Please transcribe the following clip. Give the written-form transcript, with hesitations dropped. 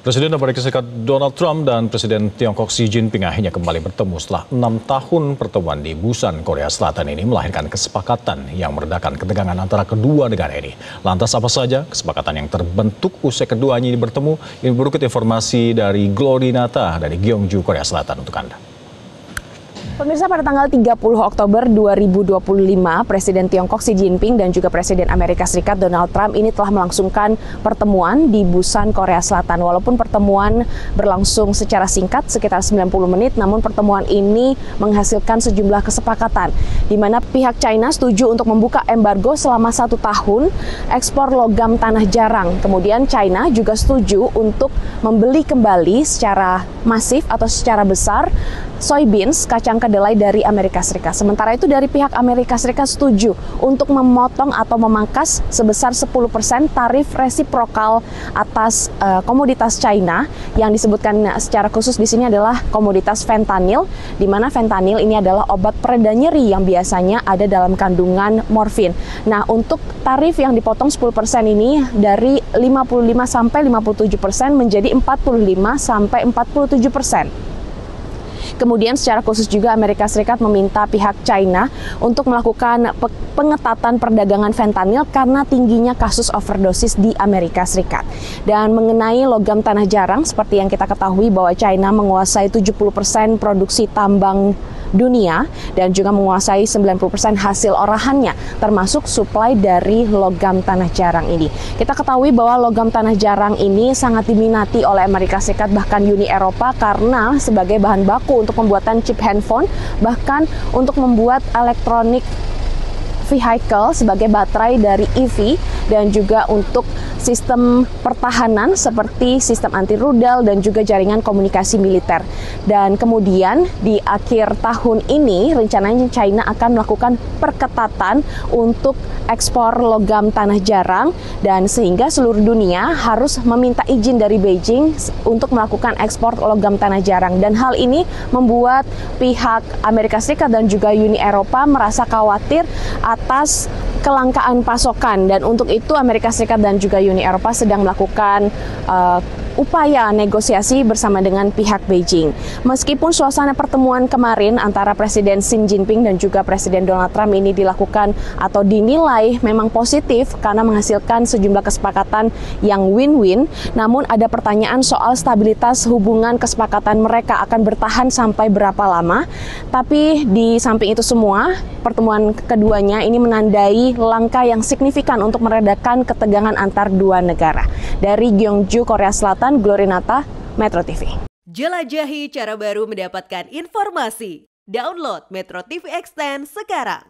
Presiden Amerika Serikat Donald Trump dan Presiden Tiongkok Xi Jinping akhirnya kembali bertemu setelah 6 tahun pertemuan di Busan, Korea Selatan ini melahirkan kesepakatan yang meredakan ketegangan antara kedua negara ini. Lantas apa saja kesepakatan yang terbentuk usai keduanya ini bertemu? Ini berikut informasi dari Glory Nata dari Gyeongju, Korea Selatan untuk Anda. Pemirsa, pada tanggal 30 Oktober 2025, Presiden Tiongkok Xi Jinping dan juga Presiden Amerika Serikat Donald Trump ini telah melangsungkan pertemuan di Busan, Korea Selatan. Walaupun pertemuan berlangsung secara singkat, sekitar 90 menit, namun pertemuan ini menghasilkan sejumlah kesepakatan, di mana pihak China setuju untuk membuka embargo selama 1 tahun ekspor logam tanah jarang. Kemudian China juga setuju untuk membeli kembali secara masif atau secara besar soybeans, kacang kedelai dari Amerika Serikat. Sementara itu dari pihak Amerika Serikat setuju untuk memotong atau memangkas sebesar 10% tarif resiprokal atas komoditas China yang disebutkan secara khusus di sini adalah komoditas fentanyl, di mana fentanyl ini adalah obat pereda nyeri yang biasanya ada dalam kandungan morfin. Nah, untuk tarif yang dipotong 10% ini dari 55 sampai 57% menjadi 45 sampai 47%. Kemudian secara khusus juga Amerika Serikat meminta pihak China untuk melakukan pengetatan perdagangan fentanyl karena tingginya kasus overdosis di Amerika Serikat. Dan mengenai logam tanah jarang, seperti yang kita ketahui bahwa China menguasai 70% produksi tambang dunia dan juga menguasai 90% hasil olahannya, termasuk suplai dari logam tanah jarang ini. Kita ketahui bahwa logam tanah jarang ini sangat diminati oleh Amerika Serikat, bahkan Uni Eropa, karena sebagai bahan baku untuk pembuatan chip handphone, bahkan untuk membuat elektronik vehicle sebagai baterai dari EV, dan juga untuk sistem pertahanan seperti sistem anti rudal dan juga jaringan komunikasi militer. Dan kemudian di akhir tahun ini rencananya China akan melakukan perketatan untuk ekspor logam tanah jarang, dan sehingga seluruh dunia harus meminta izin dari Beijing untuk melakukan ekspor logam tanah jarang. Dan hal ini membuat pihak Amerika Serikat dan juga Uni Eropa merasa khawatir atas kelangkaan pasokan, dan untuk itu Amerika Serikat dan juga Uni Eropa sedang melakukan upaya negosiasi bersama dengan pihak Beijing. Meskipun suasana pertemuan kemarin antara Presiden Xi Jinping dan juga Presiden Donald Trump ini dilakukan atau dinilai memang positif karena menghasilkan sejumlah kesepakatan yang win-win, namun ada pertanyaan soal stabilitas hubungan kesepakatan mereka akan bertahan sampai berapa lama. Tapi di samping itu semua, pertemuan keduanya ini menandai langkah yang signifikan untuk meredakan ketegangan antar dua negara. Dari Gyeongju, Korea Selatan, Glory Nata, Metro TV. Jelajahi cara baru mendapatkan informasi. Download Metro TV Extend sekarang.